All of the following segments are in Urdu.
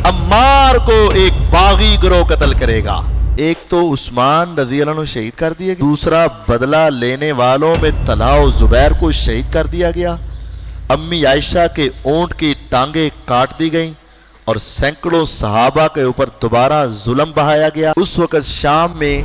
عمار کو ایک باغی گروہ قتل کرے گا۔ ایک تو عثمان رضی اللہ عنہ شہید کر دیا گیا، دوسرا بدلہ لینے والوں میں طلحہ و زبیر کو شہید کر دیا گیا، امی عائشہ کے اونٹ کی ٹانگیں کاٹ دی گئیں اور سینکڑوں صحابہ کے اوپر دوبارہ ظلم بہایا گیا۔ اس وقت شام میں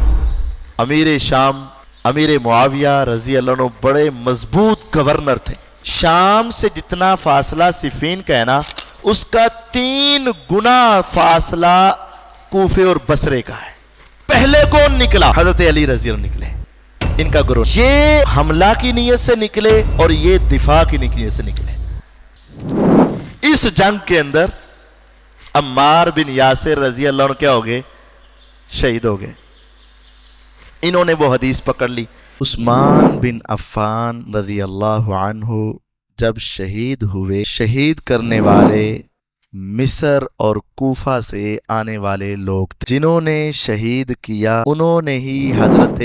امیر معاویہ رضی اللہ عنہ بڑے مضبوط گورنر تھے۔ شام سے جتنا فاصلہ صفین کا ہے نا، اس کا 3 گنا فاصلہ کوفے اور بصرے کا ہے۔ پہلے کون نکلا؟ حضرت علی رضی اللہ عنہ نکلے، ان کا گروہ۔ یہ حملہ کی نیت سے نکلے اور یہ دفاع کی نیت سے نکلے۔ اس جنگ کے اندر عمار بن یاسر رضی اللہ عنہ کیا ہو گئے؟ شہید ہو گئے۔ انہوں نے وہ حدیث پکڑ لی۔ عثمان بن عفان رضی اللہ عنہ جب شہید ہوئے، شہید کرنے والے مصر اور کوفہ سے آنے والے لوگ تھے۔ جنہوں نے شہید کیا انہوں نے ہی حضرت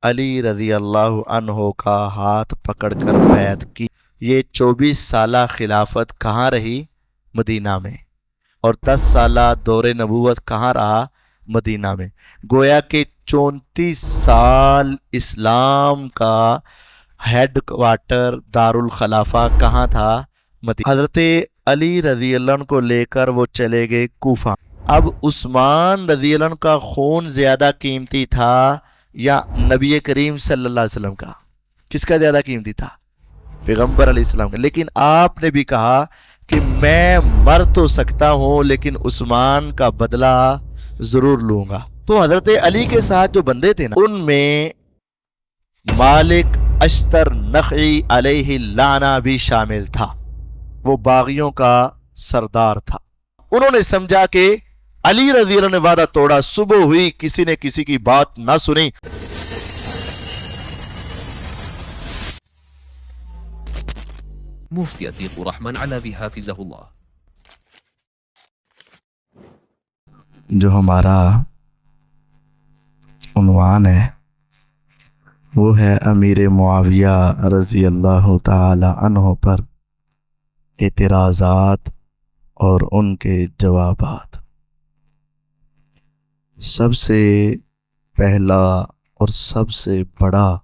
علی رضی اللہ عنہ کا ہاتھ پکڑ کر بیعت کی۔ یہ 24 سالہ خلافت کہاں رہی؟ مدینہ میں۔ اور 10 سالہ دور نبوت کہاں رہا؟ مدینہ میں۔ گویا کہ 34 سال اسلام کا ہیڈ کوارٹر دارالخلافہ کہاں تھا؟ مدینہ۔ حضرت علی رضی اللہ عنہ کو لے کر وہ چلے گئے کوفہ۔ اب عثمان رضی اللہ عنہ کا خون زیادہ قیمتی تھا یا نبی کریم صلی اللہ علیہ وسلم کا؟ کس کا زیادہ قیمتی تھا؟ پیغمبر علیہ السلام کا۔ لیکن آپ نے بھی کہا کہ میں مر تو سکتا ہوں لیکن عثمان کا بدلہ ضرور لوں گا۔ تو حضرت علی کے ساتھ جو بندے تھے نا، ان میں مالک اشتر نخعی علیہ اللعنہ بھی شامل تھا۔ وہ باغیوں کا سردار تھا۔ انہوں نے سمجھا کہ علی رضی اللہ عنہ نے وعدہ توڑا، صبح ہوئی کسی نے کسی کی بات نہ سنی۔ مفتی عتیق الرحمن علوی حافظہ اللہ۔ جو ہمارا عنوان ہے وہ ہے امیر معاویہ رضی اللہ تعالی عنہ پر اعتراضات اور ان کے جوابات۔ سب سے پہلا اور سب سے بڑا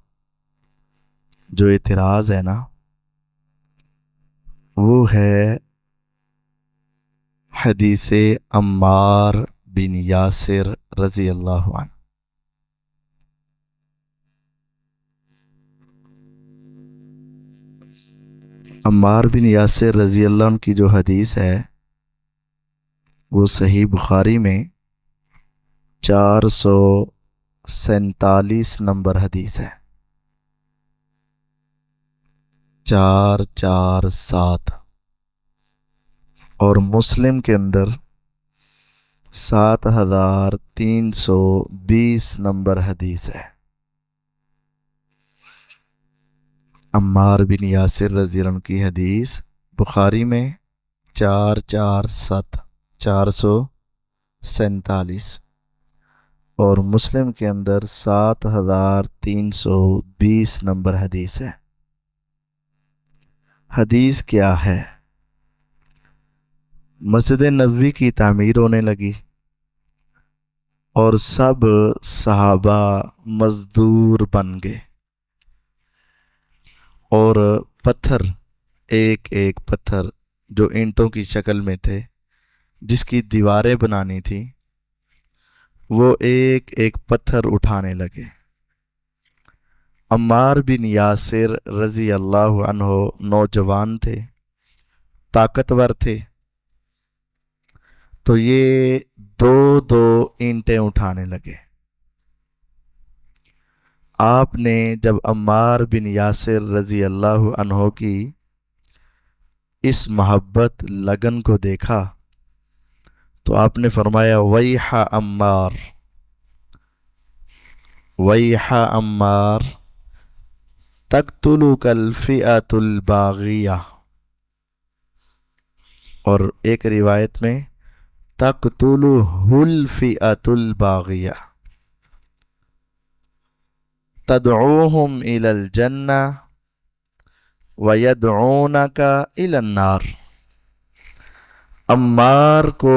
جو اعتراض ہے نا، وہ ہے حدیث عمار بن یاسر رضی اللہ عنہ۔ عمار بن یاسر رضی اللہ عنہ کی جو حدیث ہے وہ صحیح بخاری میں 447 نمبر حدیث ہے، 447، اور مسلم کے اندر 7320 نمبر حدیث ہے۔ عمار بن یاسر رضی اللہ عنہ کی حدیث بخاری میں 447 اور مسلم کے اندر 7320 نمبر حدیث ہے۔ حدیث کیا ہے؟ مسجد نبوی کی تعمیر ہونے لگی اور سب صحابہ مزدور بن گئے، اور پتھر ایک ایک پتھر جو اینٹوں کی شکل میں تھے، جس کی دیواریں بنانی تھی، وہ ایک ایک پتھر اٹھانے لگے۔ عمار بن یاسر رضی اللہ عنہ نوجوان تھے، طاقتور تھے، تو یہ دو دو اینٹیں اٹھانے لگے۔ آپ نے جب عمار بن یاسر رضی اللہ عنہ کی اس محبت لگن کو دیکھا تو آپ نے فرمایا ویح عمار، ویح عمار تقتلک الفئۃ الباغیہ، اور ایک روایت میں تقتلہ الفئۃ الباغیہ تدعوہم الی الجنہ ویدعونک الی النار۔ عمار کو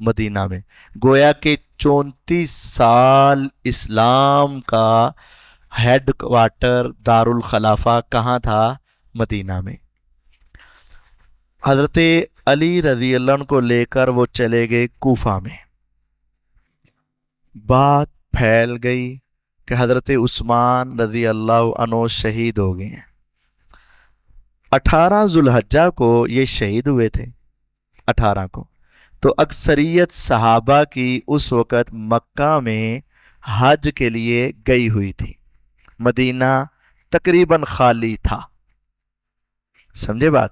مدینہ میں. گویا کہ 34 سال اسلام کا ہیڈ کوارٹر دارالخلافہ کہاں تھا؟ مدینہ میں. حضرت علی رضی اللہ عنہ کو لے کر وہ چلے گئے کوفہ میں. بات پھیل گئی کہ حضرت عثمان رضی اللہ عنہ شہید ہو گئے ہیں. 18 ذوالحجہ کو یہ شہید ہوئے تھے، 18 کو. تو اکثریت صحابہ کی اس وقت مکہ میں حج کے لیے گئی ہوئی تھی، مدینہ تقریباً خالی تھا. سمجھے بات؟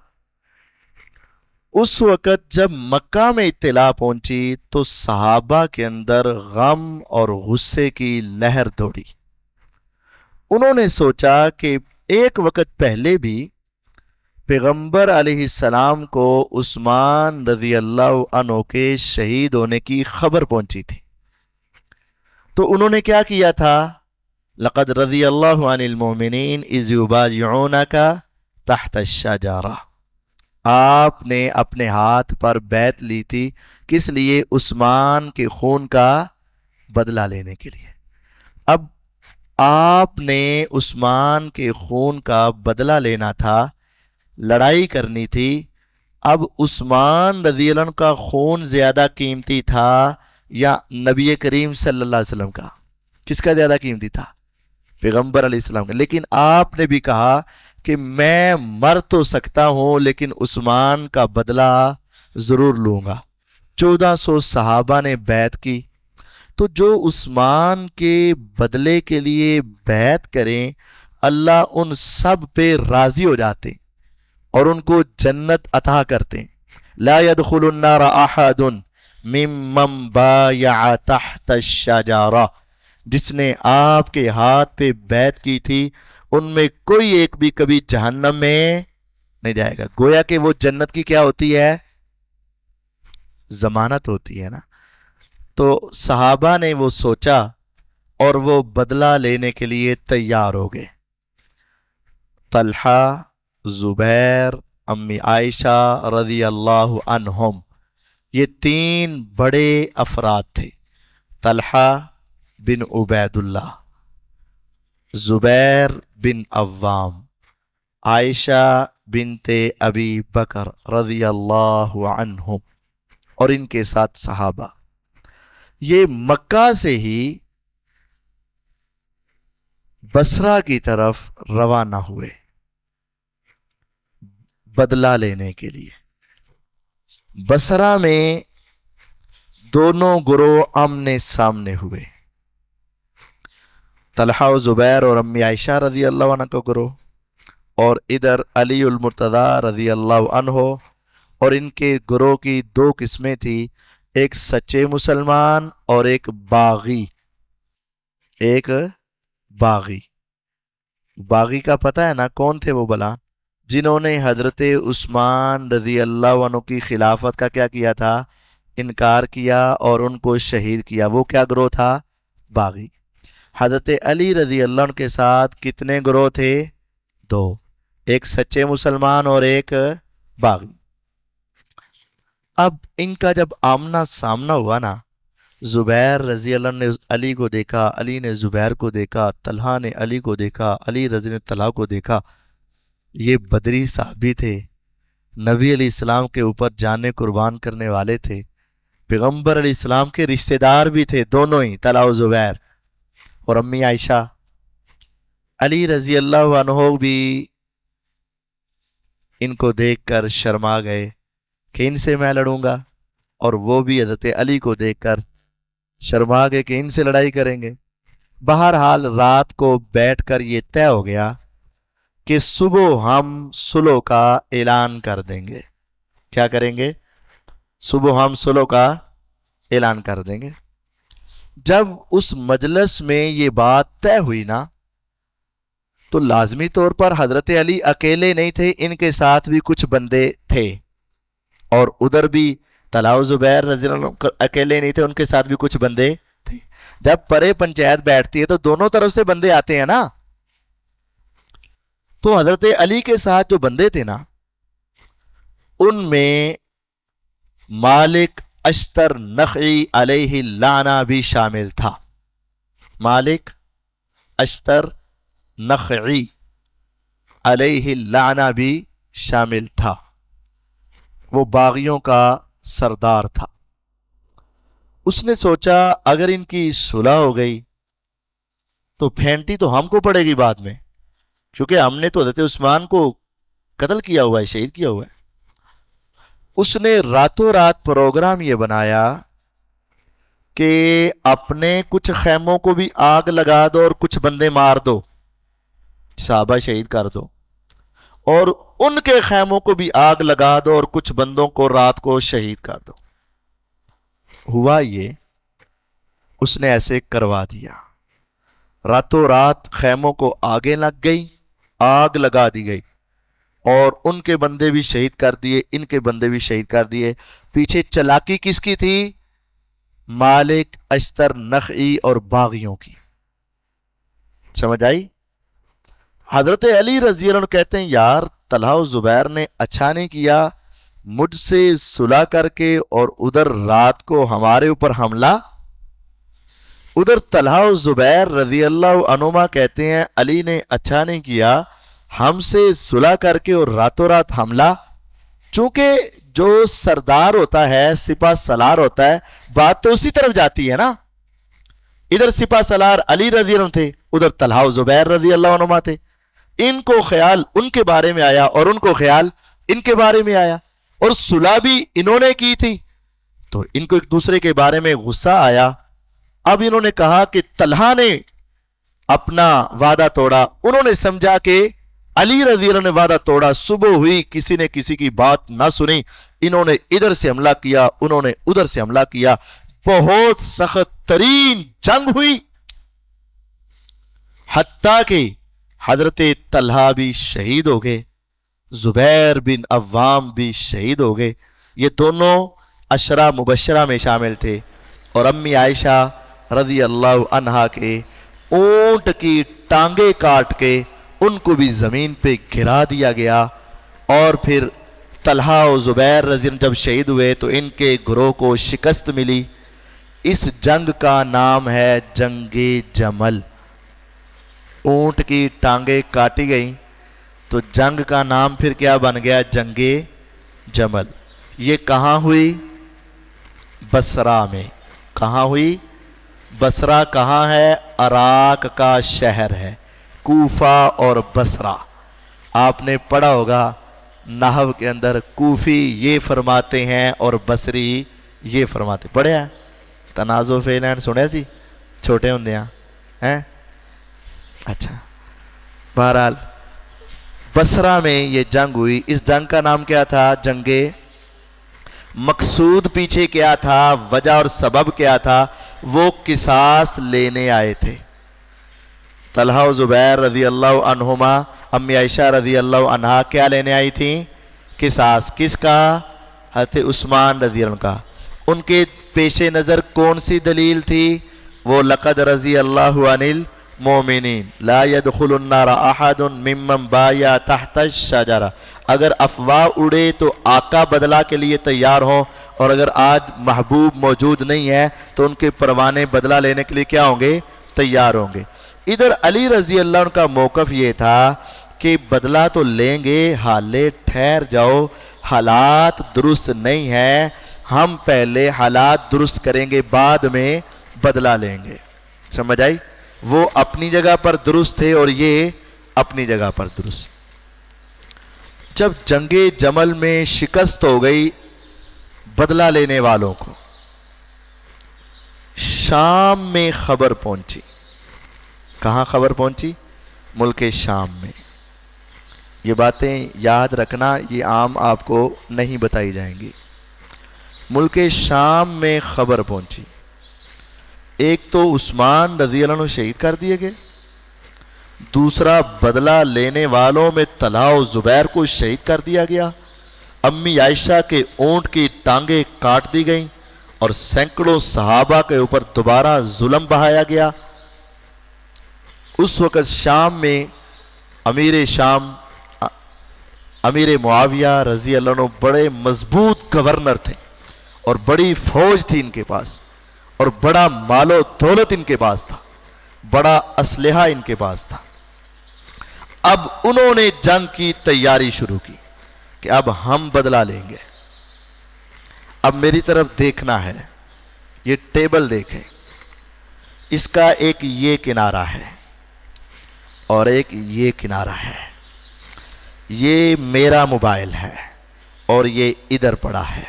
اس وقت جب مکہ میں اطلاع پہنچی تو صحابہ کے اندر غم اور غصے کی لہر دوڑی. انہوں نے سوچا کہ ایک وقت پہلے بھی پیغمبر علیہ السلام کو عثمان رضی اللہ عنہ کے شہید ہونے کی خبر پہنچی تھی. تو انہوں نے کیا کیا تھا؟ لقد رضی اللہ عن المؤمنین اذ یبایعونک تحت الشجرہ. آپ نے اپنے ہاتھ پر بیعت لی تھی، کس لیے؟ عثمان کے خون کا بدلہ لینے کے لیے. اب آپ نے عثمان کے خون کا بدلہ لینا تھا، لڑائی کرنی تھی. اب عثمان رضی اللہ عنہ کا خون زیادہ قیمتی تھا یا نبی کریم صلی اللہ علیہ وسلم کا؟ کس کا زیادہ قیمتی تھا؟ پیغمبر علیہ السلام کا. لیکن آپ نے بھی کہا کہ میں مر تو سکتا ہوں لیکن عثمان کا بدلہ ضرور لوں گا. 1400 صحابہ نے بیعت کی. تو جو عثمان کے بدلے کے لیے بیعت کریں اللہ ان سب پہ راضی ہو جاتے اور ان کو جنت عطا کرتے. لا يدخل النار احد ممن بايع تحت الشجرہ. جس نے آپ کے ہاتھ پہ بیعت کی تھی ان میں کوئی ایک بھی کبھی جہنم میں نہیں جائے گا. گویا کہ وہ جنت کی کیا ہوتی ہے؟ ضمانت ہوتی ہے نا. تو صحابہ نے وہ سوچا اور وہ بدلہ لینے کے لیے تیار ہو گئے. طلحہ، زبیر، امی عائشہ رضی اللہ عنہم، یہ 3 بڑے افراد تھے. طلحہ بن عبید اللہ، زبیر بن عوام، عائشہ بنت ابی بکر رضی اللہ عنہم، اور ان کے ساتھ صحابہ. یہ مکہ سے ہی بصرہ کی طرف روانہ ہوئے بدلہ لینے کے لیے. بصرہ میں دونوں گروہ آمنے سامنے ہوئے، طلحہ و زبیر اور امی عائشہ رضی اللہ عنہ کا گروہ، اور ادھر علی المرتضیٰ رضی اللہ عنہ. اور ان کے گروہ کی 2 قسمیں تھی، ایک سچے مسلمان اور ایک باغی. ایک باغی. باغی کا پتہ ہے نا کون تھے وہ بلا؟ جنہوں نے حضرت عثمان رضی اللہ عنہ کی خلافت کا کیا کیا تھا؟ انکار کیا اور ان کو شہید کیا. وہ کیا گروہ تھا؟ باغی. حضرت علی رضی اللہ عنہ کے ساتھ کتنے گروہ تھے؟ 2، ایک سچے مسلمان اور ایک باغی. اب ان کا جب آمنا سامنا ہوا نا، زبیر رضی اللہ عنہ نے علی کو دیکھا، علی نے زبیر کو دیکھا، طلحہ نے علی کو دیکھا، علی رضی نے طلحہ کو دیکھا. یہ بدری صحابی تھے، نبی علیہ السلام کے اوپر جانیں قربان کرنے والے تھے، پیغمبر علیہ السلام کے رشتہ دار بھی تھے دونوں ہی، طلحہ و زبیر. اور امی عائشہ. علی رضی اللہ عنہ بھی ان کو دیکھ کر شرما گئے کہ ان سے میں لڑوں گا، اور وہ بھی حضرت علی کو دیکھ کر شرما گئے کہ ان سے لڑائی کریں گے. بہرحال رات کو بیٹھ کر یہ طے ہو گیا کہ صبح ہم صلح کا اعلان کر دیں گے. کیا کریں گے؟ صبح ہم صلح کا اعلان کر دیں گے. جب اس مجلس میں یہ بات طے ہوئی نا تو لازمی طور پر حضرت علی اکیلے نہیں تھے، ان کے ساتھ بھی کچھ بندے تھے، اور ادھر بھی طلحہ و زبیر رضی اللہ عنہ اکیلے نہیں تھے، ان کے ساتھ بھی کچھ بندے تھے. جب پرے پنچایت بیٹھتی ہے تو دونوں طرف سے بندے آتے ہیں نا. تو حضرت علی کے ساتھ جو بندے تھے نا ان میں مالک اشتر نخعی علیہ لانا بھی شامل تھا. مالک اشتر نخعی علیہ لانا بھی شامل تھا. وہ باغیوں کا سردار تھا. اس نے سوچا اگر ان کی صلح ہو گئی تو پھینٹی تو ہم کو پڑے گی بعد میں، کیونکہ ہم نے تو حضرت عثمان کو قتل کیا ہوا ہے، شہید کیا ہوا ہے. اس نے راتوں رات پروگرام یہ بنایا کہ اپنے کچھ خیموں کو بھی آگ لگا دو اور کچھ بندے مار دو، صحابہ شہید کر دو، اور ان کے خیموں کو بھی آگ لگا دو اور کچھ بندوں کو رات کو شہید کر دو. ہوا یہ، اس نے ایسے کروا دیا. راتوں رات خیموں کو آگے لگ گئی، آگ لگا دی گئی، اور ان کے بندے بھی شہید کر دیے، ان کے بندے بھی شہید کر دیے. پیچھے چلاکی کس کی تھی؟ مالک اشتر نخعی اور باغیوں کی. سمجھ آئی؟ حضرت علی رضی اللہ عنہ کہتے ہیں یار طلحہ و زبیر نے اچھا نہیں کیا مجھ سے صلح کر کے اور ادھر رات کو ہمارے اوپر حملہ. ادھر طلحہ و زبیر رضی اللہ عنہما کہتے ہیں علی نے اچھا نہیں کیا ہم سے صلح کر کے اور راتوں رات حملہ. چونکہ جو سردار ہوتا ہے، سپہ سالار ہوتا ہے، بات تو اسی طرف جاتی ہے نا. ادھر سپہ سالار علی رضی اللہ عنہ تھے، ادھر طلحہ و زبیر رضی اللہ عنہما تھے. ان کو خیال ان کے بارے میں آیا اور ان کو خیال ان کے بارے میں آیا، اور صلح بھی انہوں نے کی تھی تو ان کو ایک دوسرے کے بارے میں غصہ آیا. اب انہوں نے کہا کہ طلحہ نے اپنا وعدہ توڑا. انہوں نے سمجھا کہ علی رضی اللہ نے وعدہ توڑا. صبح ہوئی کسی نے کسی کی بات نہ سنی، انہوں نے ادھر سے حملہ کیا، انہوں نے ادھر سے حملہ کیا. بہت سخت ترین جنگ ہوئی، حتیٰ کہ حضرت طلحہ بھی شہید ہو گئے، زبیر بن عوام بھی شہید ہو گئے. یہ دونوں عشرہ مبشرہ میں شامل تھے. اور امی عائشہ رضی اللہ عنہا کے اونٹ کی ٹانگیں کاٹ کے ان کو بھی زمین پہ گرا دیا گیا. اور پھر طلحہ و زبیر رضی اللہ جب شہید ہوئے تو ان کے گروہ کو شکست ملی. اس جنگ کا نام ہے جنگ جمل. اونٹ کی ٹانگیں کاٹی گئیں تو جنگ کا نام پھر کیا بن گیا؟ جنگ جمل. یہ کہاں ہوئی؟ بصرہ میں. کہاں ہوئی؟ بصرہ کہاں ہے؟ عراق کا شہر ہے. کوفہ اور بصرہ آپ نے پڑھا ہوگا نحو کے اندر، کوفی یہ فرماتے ہیں اور بصری یہ فرماتے. پڑھے ہیں تنازع فعلین سنے سی چھوٹے ہوندے ہیں؟ اچھا، بہرحال بصرہ میں یہ جنگ ہوئی. اس جنگ کا نام کیا تھا؟ جنگ. مقصود پیچھے کیا تھا؟ وجہ اور سبب کیا تھا؟ وہ قصاص لینے آئے تھے. طلحہ و زبیر رضی اللہ عنہما، امی عائشہ رضی اللہ عنہا کیا لینے آئی تھیں؟ قصاص. کس کا؟ حضرت عثمان رضی اللہ عنہ کا. ان کے پیش نظر کون سی دلیل تھی؟ وہ لقد رضی اللہ عن المؤمنین لا يدخل النار احد ممن بایا تحت الشجرہ. اگر افواہ اڑے تو آقا بدلہ کے لیے تیار ہوں، اور اگر آج محبوب موجود نہیں ہے تو ان کے پروانے بدلہ لینے کے لیے کیا ہوں گے؟ تیار ہوں گے. ادھر علی رضی اللہ عنہ کا موقف یہ تھا کہ بدلہ تو لیں گے، حالے ٹھہر جاؤ، حالات درست نہیں ہیں، ہم پہلے حالات درست کریں گے بعد میں بدلہ لیں گے. سمجھ آئی؟ وہ اپنی جگہ پر درست تھے اور یہ اپنی جگہ پر درست. جب جنگ جمل میں شکست ہو گئی بدلہ لینے والوں کو، شام میں خبر پہنچی. کہاں خبر پہنچی؟ ملک شام میں. یہ باتیں یاد رکھنا، یہ عام آپ کو نہیں بتائی جائیں گی. ملک شام میں خبر پہنچی. ایک تو عثمان رضی اللہ عنہ شہید کر دیے گئے، دوسرا بدلہ لینے والوں میں طلحہ و زبیر کو شہید کر دیا گیا. امی عائشہ کے اونٹ کی ٹانگیں کاٹ دی گئیں اور سینکڑوں صحابہ کے اوپر دوبارہ ظلم بہایا گیا. اس وقت شام میں امیر معاویہ رضی اللہ عنہ بڑے مضبوط گورنر تھے اور بڑی فوج تھی ان کے پاس، اور بڑا مال و دولت ان کے پاس تھا، بڑا اسلحہ ان کے پاس تھا۔ اب انہوں نے جنگ کی تیاری شروع کی کہ اب ہم بدلہ لیں گے۔ اب میری طرف دیکھنا ہے، یہ ٹیبل دیکھیں، اس کا ایک یہ کنارہ ہے اور ایک یہ کنارہ ہے، یہ میرا موبائل ہے اور یہ ادھر پڑا ہے،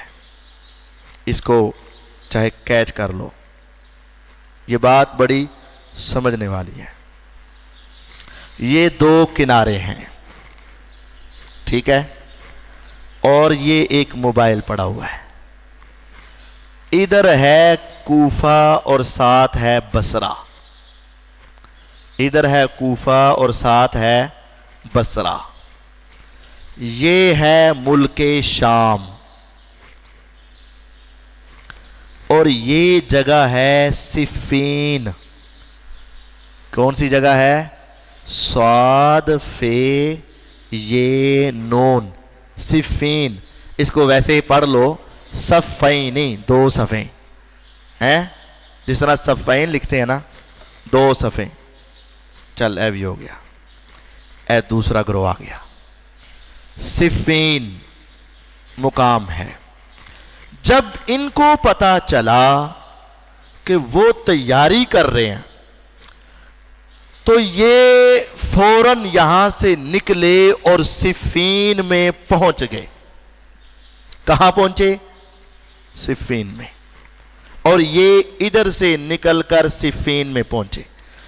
اس کو چاہے کیچ کر لو، یہ بات بڑی سمجھنے والی ہے۔ یہ دو کنارے ہیں، ٹھیک ہے، اور یہ ایک موبائل پڑا ہوا ہے۔ ادھر ہے کوفہ اور ساتھ ہے بصرہ، ادھر ہے کوفہ اور ساتھ ہے بصرہ۔ یہ ہے ملک شام اور یہ جگہ ہے صفین۔ کون سی جگہ ہے؟ صاد فے یہ نون، صفین۔ اس کو ویسے ہی پڑھ لو صفینی، دو صفیں ہیں، جس طرح صفین لکھتے ہیں نا، دو صفیں۔ چل اے بھی ہو گیا، اے دوسرا گروہ آ گیا۔ صفین مقام ہے۔ جب ان کو پتا چلا کہ وہ تیاری کر رہے ہیں تو یہ فوراً یہاں سے نکلے اور صفین میں پہنچ گئے۔ کہاں پہنچے؟ صفین میں۔ اور یہ ادھر سے نکل کر صفین میں پہنچے،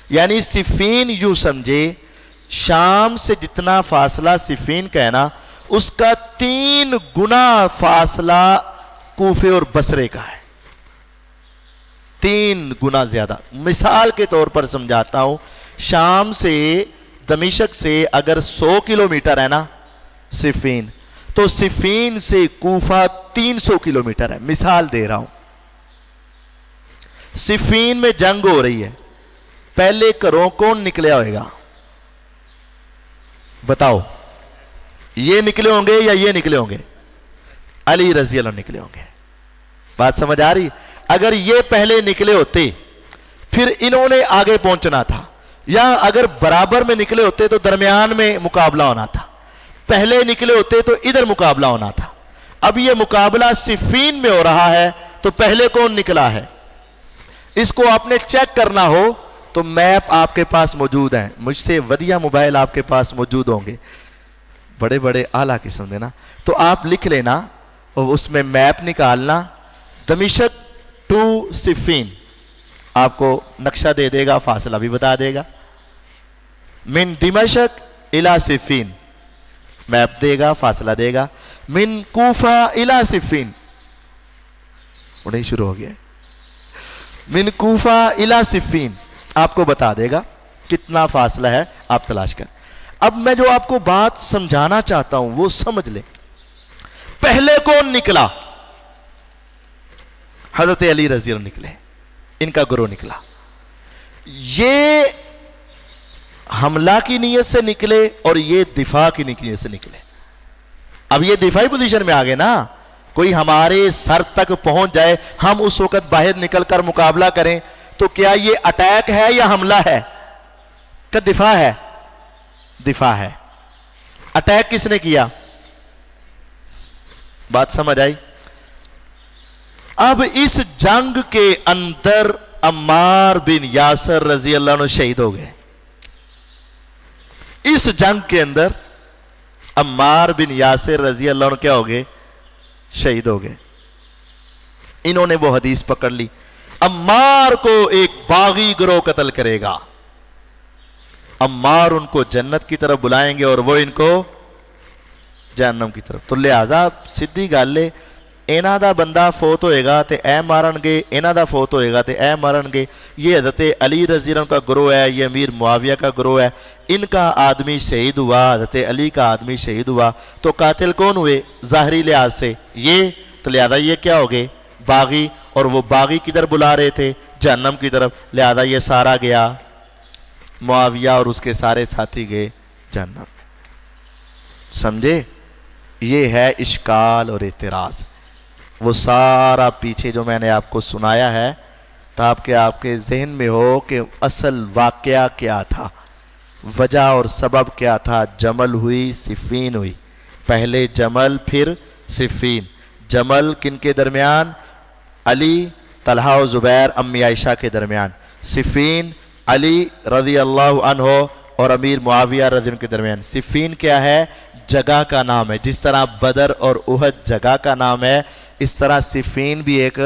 یعنی صفین یوں سمجھے شام سے جتنا فاصلہ صفین کا ہے نا، اس کا 3 گنا فاصلہ کوفے اور بصرے کا ہے، 3 گنا زیادہ۔ مثال کے طور پر سمجھاتا ہوں، شام سے دمشق سے اگر 100 کلومیٹر ہے نا صفین، تو صفین سے کوفہ 300 کلومیٹر ہے۔ مثال دے رہا ہوں، صفین میں جنگ ہو رہی ہے، پہلے گھروں کون نکلے ہوئے گا؟ بتاؤ، یہ نکلے ہوں گے یا یہ نکلے ہوں گے؟ علی رضی اللہ نکلے ہوں گے۔ بات سمجھ آ رہی؟ اگر یہ پہلے نکلے ہوتے پھر انہوں نے آگے پہنچنا تھا، یا اگر برابر میں نکلے ہوتے تو درمیان میں مقابلہ ہونا تھا، پہلے نکلے ہوتے تو ادھر مقابلہ ہونا تھا۔ اب یہ مقابلہ صفین میں ہو رہا ہے تو پہلے کون نکلا ہے؟ اس کو آپ نے چیک کرنا ہو تو میپ آپ کے پاس موجود ہیں، مجھ سے ودیہ موبائل آپ کے پاس موجود ہوں گے، بڑے بڑے اعلیٰ قسم دینا، تو آپ لکھ لینا اور اس میں میپ نکالنا، دمشق ٹو صفین، آپ کو نقشہ دے دے گا، فاصلہ بھی بتا دے گا۔ من دمشق الی صفین، میپ دے گا، فاصلہ دے گا۔ من کوفہ الی صفین، انہیں شروع ہو گیا، من کوفہ الی صفین، آپ کو بتا دے گا کتنا فاصلہ ہے، آپ تلاش کر۔ اب میں جو آپ کو بات سمجھانا چاہتا ہوں وہ سمجھ لیں۔ پہلے کون نکلا؟ حضرت علی رضی اللہ نکلے، ان کا گروہ نکلا۔ یہ حملہ کی نیت سے نکلے اور یہ دفاع کی نیت سے نکلے۔ اب یہ دفاعی پوزیشن میں آگے نا، کوئی ہمارے سر تک پہنچ جائے، ہم اس وقت باہر نکل کر مقابلہ کریں تو کیا یہ اٹیک ہے یا حملہ ہے؟ کہ دفاع ہے؟ دفاع ہے۔ اٹیک کس نے کیا؟ بات سمجھ آئی؟ اب اس جنگ کے اندر عمار بن یاسر رضی اللہ عنہ شہید ہو گئے۔ اس جنگ کے اندر عمار بن یاسر رضی اللہ عنہ کیا ہو گئے؟ شہید ہو گئے۔ انہوں نے وہ حدیث پکڑ لی، عمار کو ایک باغی گروہ قتل کرے گا، عمار ان کو جنت کی طرف بلائیں گے اور وہ ان کو جہنم کی طرف۔ تو لہذا سیدھی گل ہے، انہاں دا بندہ فوت ہوئے گا تے اے مارن گے، انہاں دا فوت ہوئے گا تے اے مارن گے۔ یہ حضرت علی رضی اللہ عنہ کا گروہ ہے، یہ امیر معاویہ کا گروہ ہے، ان کا آدمی شہید ہوا، حضرت علی کا آدمی شہید ہوا، تو قاتل کون ہوئے ظاہری لحاظ سے؟ یہ، تو لہذا یہ کیا ہو گئے؟ باغی، اور وہ باغی کدھر بلا رہے تھے؟ جہنم کی طرف، لہذا یہ سارا گیا، معاویہ اور اس کے سارے ساتھی گئے جہنم۔ سمجھے؟ یہ ہے اشکال اور اعتراض۔ وہ سارا پیچھے جو میں نے آپ کو سنایا ہے تاکہ آپ کے ذہن میں ہو کہ اصل واقعہ کیا تھا، وجہ اور سبب کیا تھا۔ جمل ہوئی، صفین ہوئی، پہلے جمل پھر صفین۔ جمل کن کے درمیان؟ علی، طلحہ و زبیر امی عائشہ کے درمیان۔ صفین علی رضی اللہ عنہ اور امیر معاویہ رضی اللہ عنہ کے درمیان۔ صفین کیا ہے؟ جگہ کا نام ہے، جس طرح بدر اور احد جگہ کا نام ہے اس طرح صفین بھی ایک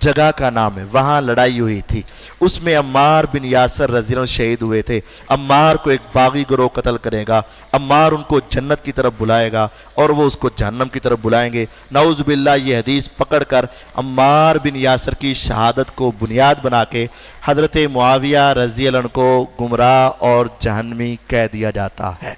جگہ کا نام ہے۔ وہاں لڑائی ہوئی تھی، اس میں عمار بن یاسر رضی اللہ عنہ شہید ہوئے تھے۔ عمار کو ایک باغی گروہ قتل کرے گا، عمار ان کو جنت کی طرف بلائے گا اور وہ اس کو جہنم کی طرف بلائیں گے۔ نعوذ باللہ یہ حدیث پکڑ کر عمار بن یاسر کی شہادت کو بنیاد بنا کے حضرت معاویہ رضی اللہ عنہ کو گمراہ اور جہنمی کہہ دیا جاتا ہے۔